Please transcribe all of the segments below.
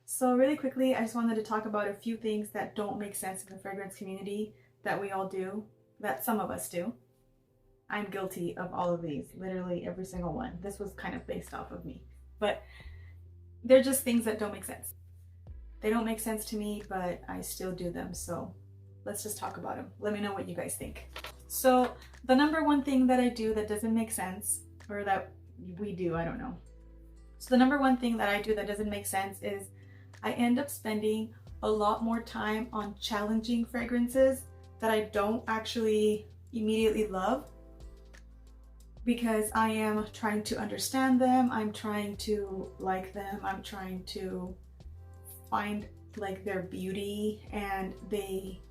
So really quickly, I just wanted to talk about a few things that don't make sense in the fragrance community that we all do, that some of us do. I'm guilty of all of these, literally every single one. This was kind of based off of me, but they're just things that don't make sense. They don't make sense to me, but I still do them. So let's just talk about them. Let me know what you guys think. So the number one thing that I do that doesn't make sense, or that we do, I don't know. So the number one thing that I do that doesn't make sense is I end up spending a lot more time on challenging fragrances that I don't actually immediately love, because I am trying to understand them, I'm trying to like them, I'm trying to find like their beauty, and they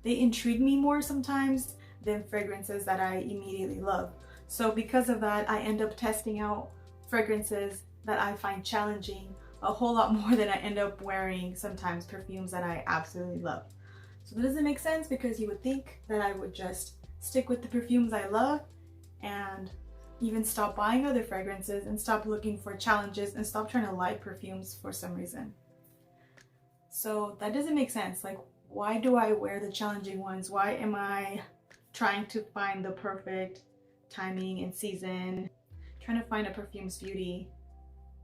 intrigue me more sometimes than fragrances that I immediately love. So because of that, I end up testing out fragrances that I find challenging a whole lot more than I end up wearing sometimes perfumes that I absolutely love. So that doesn't make sense, because you would think that I would just stick with the perfumes I love and even stop buying other fragrances and stop looking for challenges and stop trying to like perfumes for some reason. So that doesn't make sense. Like, why do I wear the challenging ones? Why am I trying to find the perfect timing and season, trying to find a perfume's beauty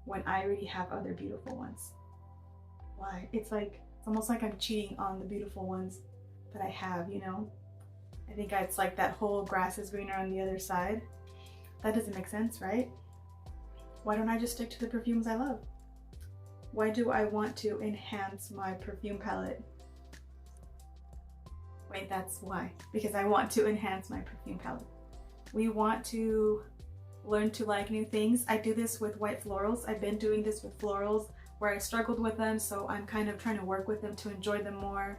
when I already have other beautiful ones? Why? It's almost like I'm cheating on the beautiful ones that I have, you know? I think it's like that whole grass is greener on the other side. That doesn't make sense, right? Why don't I just stick to the perfumes I love? Why do I want to enhance my perfume palette? Wait, that's why. Because I want to enhance my perfume palette. We want to learn to like new things. I do this with white florals. I've been doing this with florals where I struggled with them, so I'm kind of trying to work with them to enjoy them more.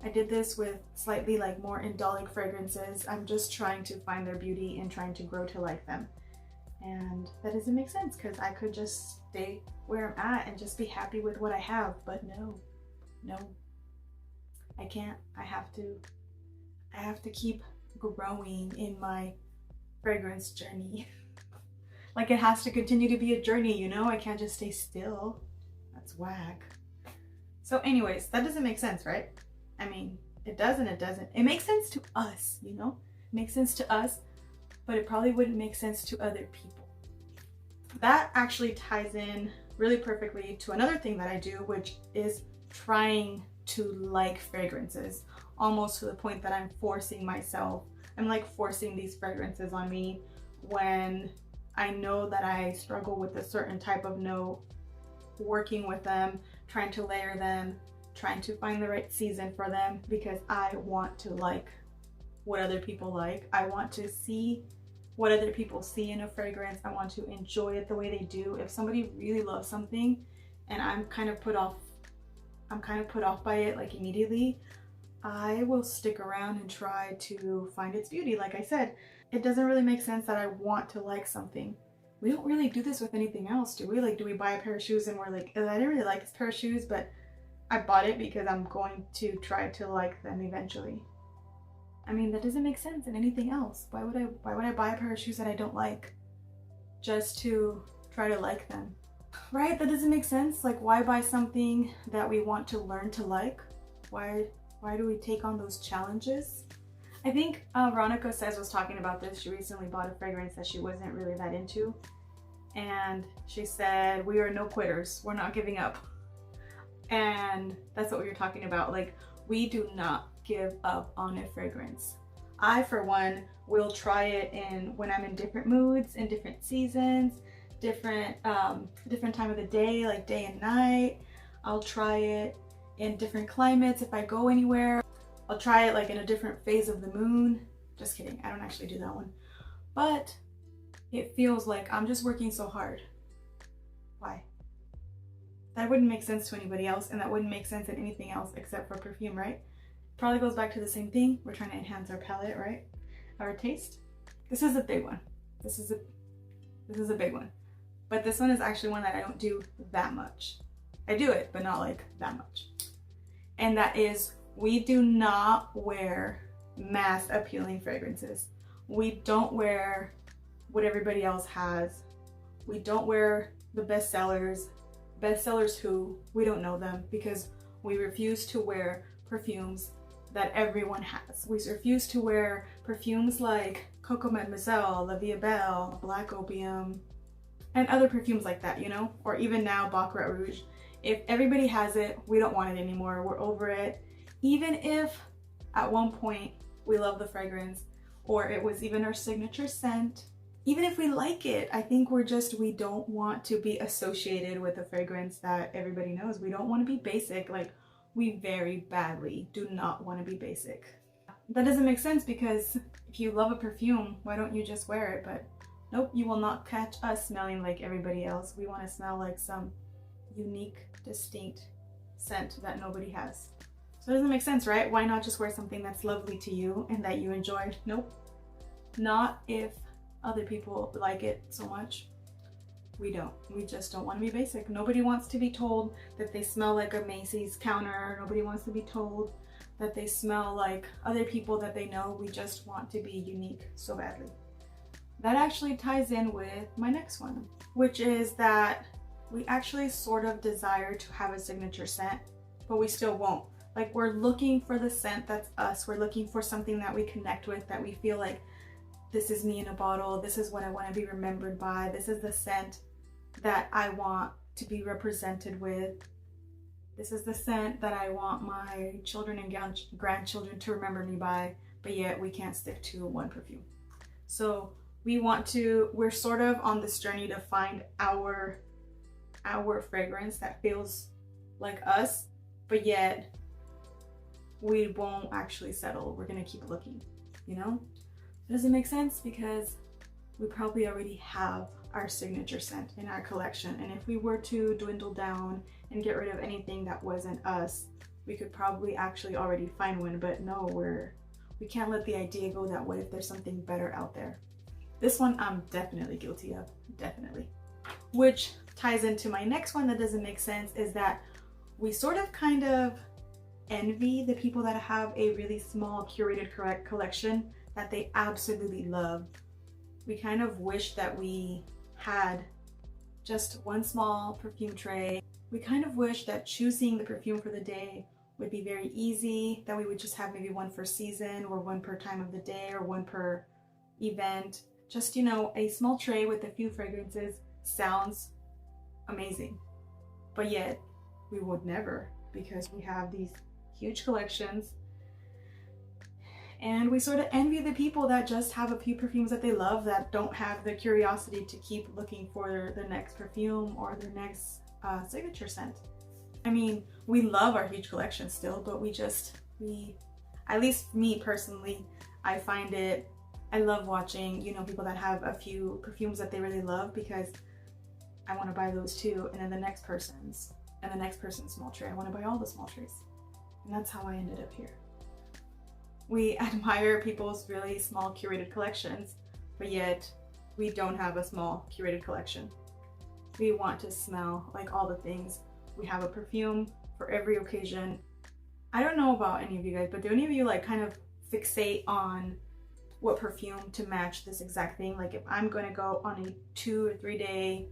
I did this with slightly like more indolic fragrances. I'm just trying to find their beauty and trying to grow to like them. And that doesn't make sense, because I could just stay where I'm at and just be happy with what I have, but no, I can't. I have to keep growing in my fragrance journey. Like, it has to continue to be a journey, you know? I can't just stay still. That's whack. So anyways, that doesn't make sense, right? I mean, it does and it doesn't. It makes sense to us, you know? It makes sense to us, but it probably wouldn't make sense to other people. That actually ties in really perfectly to another thing that I do, which is trying to like fragrances, almost to the point that I'm forcing myself. I'm like forcing these fragrances on me when I know that I struggle with a certain type of note, working with them, trying to layer them, trying to find the right season for them, because I want to like what other people like. I want to see what other people see in a fragrance. I want to enjoy it the way they do. If somebody really loves something and I'm kind of put off by it like immediately, I will stick around and try to find its beauty. Like I said, it doesn't really make sense that I want to like something. We don't really do this with anything else, do we? Like, do we buy a pair of shoes and we're like, I didn't really like this pair of shoes, but I bought it because I'm going to try to like them eventually. I mean, that doesn't make sense in anything else. Why would I buy a pair of shoes that I don't like just to try to like them? Right? That doesn't make sense. Like, why buy something that we want to learn to like? Why do we take on those challenges? I think Veronica Says was talking about this. She recently bought a fragrance that she wasn't really that into. And she said, we are no quitters. We're not giving up. And that's what we were talking about. Like, we do not give up on a fragrance. I, for one, will try it when I'm in different moods, in different seasons, different time of the day, like day and night. I'll try it in different climates. If I go anywhere, I'll try it like in a different phase of the moon. Just kidding, I don't actually do that one. But it feels like I'm just working so hard. Why? That wouldn't make sense to anybody else, and that wouldn't make sense in anything else except for perfume, right? Probably goes back to the same thing. We're trying to enhance our palette, right? Our taste. This is a big one. This is a big one. But this one is actually one that I don't do that much. I do it, but not like that much. And that is, we do not wear mass appealing fragrances. We don't wear what everybody else has. We don't wear the bestsellers. Bestsellers who? We don't know them because we refuse to wear perfumes that everyone has. We refuse to wear perfumes like Coco Mademoiselle, La Vie Belle, Black Opium, and other perfumes like that, you know? Or even now, Baccarat Rouge. If everybody has it, we don't want it anymore. We're over it. Even if at one point we love the fragrance, or it was even our signature scent, even if we like it, I think we don't want to be associated with a fragrance that everybody knows. We don't want to be basic. Like, we very badly do not want to be basic. That doesn't make sense because if you love a perfume, why don't you just wear it? But nope, you will not catch us smelling like everybody else. We want to smell like some unique, distinct scent that nobody has. So it doesn't make sense, right? Why not just wear something that's lovely to you and that you enjoy? Nope. Not if other people like it so much. We don't. We just don't want to be basic. Nobody wants to be told that they smell like a Macy's counter. Nobody wants to be told that they smell like other people that they know. We just want to be unique so badly. That actually ties in with my next one, which is that we actually sort of desire to have a signature scent, but we still won't. Like, we're looking for the scent that's us. We're looking for something that we connect with, that we feel like, this is me in a bottle. This is what I want to be remembered by. This is the scent that I want to be represented with. This is the scent that I want my children and grandchildren to remember me by, but yet we can't stick to one perfume. So we're sort of on this journey to find our fragrance that feels like us, but yet we won't actually settle. We're gonna keep looking, you know? It doesn't make sense because we probably already have our signature scent in our collection, and if we were to dwindle down and get rid of anything that wasn't us, we could probably actually already find one. But no, we can't let the idea go that what if there's something better out there. This one I'm definitely guilty of, definitely. Which ties into my next one that doesn't make sense, is that we sort of kind of envy the people that have a really small curated collection that they absolutely love. We kind of wish that we had just one small perfume tray. We kind of wish that choosing the perfume for the day would be very easy, that we would just have maybe one per season or one per time of the day or one per event. Just, you know, a small tray with a few fragrances sounds amazing, but yet we would never, because we have these huge collections. And we sort of envy the people that just have a few perfumes that they love, that don't have the curiosity to keep looking for the next perfume or their next signature scent. I mean, we love our huge collection still, but at least me personally, I love watching, you know, people that have a few perfumes that they really love, because I want to buy those too. And then the next person's small tray. I want to buy all the small trays. And that's how I ended up here. We admire people's really small curated collections, but yet we don't have a small curated collection. We want to smell like all the things. We have a perfume for every occasion. I don't know about any of you guys, but do any of you like kind of fixate on what perfume to match this exact thing? Like, if I'm going to go on a 2 or 3 day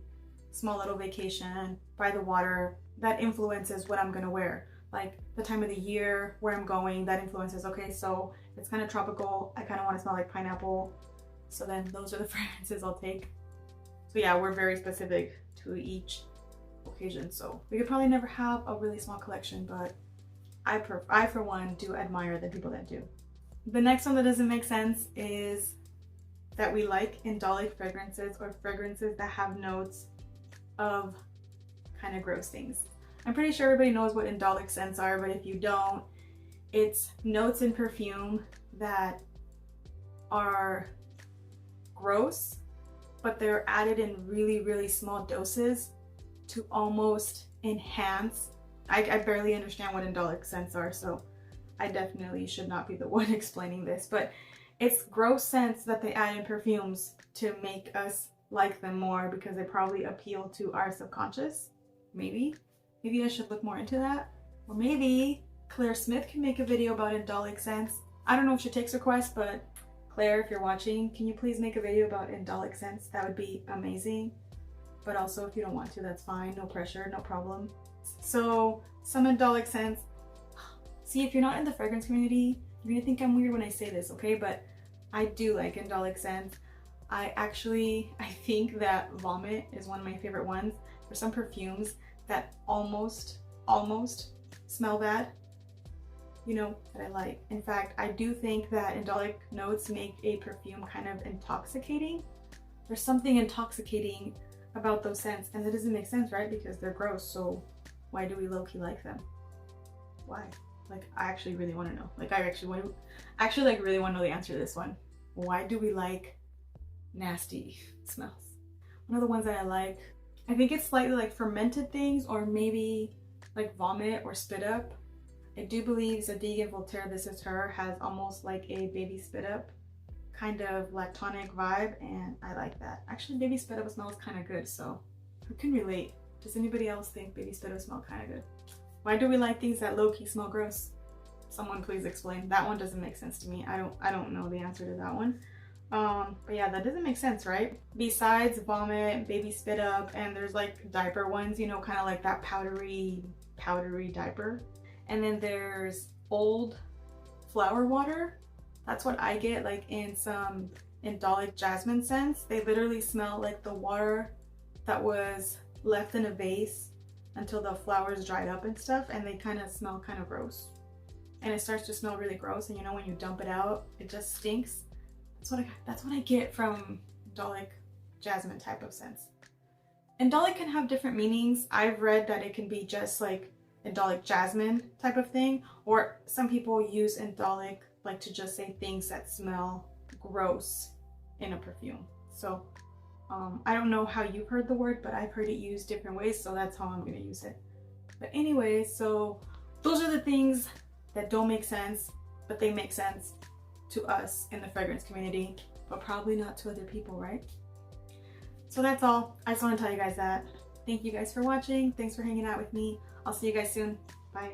small little vacation by the water, that influences what I'm going to wear. Like the time of the year where I'm going, that influences, okay, so it's kind of tropical, I kind of want to smell like pineapple, so then those are the fragrances I'll take. So yeah, we're very specific to each occasion, so we could probably never have a really small collection, but I for one do admire the people that do. The next one that doesn't make sense is that we like indolic fragrances, or fragrances that have notes of kind of gross things. I'm pretty sure everybody knows what indolic scents are, but if you don't, it's notes in perfume that are gross, but they're added in really, really small doses to almost enhance. I barely understand what indolic scents are, so I definitely should not be the one explaining this, but it's gross scents that they add in perfumes to make us like them more, because they probably appeal to our subconscious. Maybe I should look more into that. Or maybe Claire Smith can make a video about indolic scents. I don't know if she takes requests, but Claire, if you're watching, can you please make a video about indolic scents? That would be amazing. But also if you don't want to, that's fine. No pressure, no problem. So some indolic scents. See, if you're not in the fragrance community, you're gonna think I'm weird when I say this, okay? But I do like indolic scents. I think that vomit is one of my favorite ones. There's some perfumes that almost smell bad, you know, that I like. In fact, I do think that indolic notes make a perfume kind of intoxicating. There's something intoxicating about those scents, and that doesn't make sense, right? Because they're gross, so why do we low-key like them? Why? Like, I actually really want to know. Like, I actually really want to know the answer to this one. Why do we like nasty smells? One of the ones that I like, I think it's slightly like fermented things, or maybe like vomit or spit up. I do believe Zadig and Voltaire, This Is Her, has almost like a baby spit up kind of lactonic vibe, and I like that. Actually, baby spit up smells kind of good, so who can relate? Does anybody else think baby spit up smell kind of good? Why do we like things that low-key smell gross? Someone please explain. That one doesn't make sense to me. I don't know the answer to that one. But yeah, that doesn't make sense, right? Besides vomit, baby spit up, and there's like diaper ones, you know, kind of like that powdery diaper. And then there's old flower water. That's what I get like in some indolic jasmine scents. They literally smell like the water that was left in a vase until the flowers dried up and stuff, and they kind of smell kind of gross. And it starts to smell really gross, and you know, when you dump it out, it just stinks. That's what I get from indolic jasmine type of scents. Indolic can have different meanings. I've read that it can be just like indolic jasmine type of thing, or some people use indolic like to just say things that smell gross in a perfume. So I don't know how you've heard the word, but I've heard it used different ways, so that's how I'm gonna use it. But anyway, so those are the things that don't make sense, but they make sense to us in the fragrance community, but probably not to other people, right? So that's all. I just want to tell you guys that. Thank you guys for watching. Thanks for hanging out with me. I'll see you guys soon. Bye.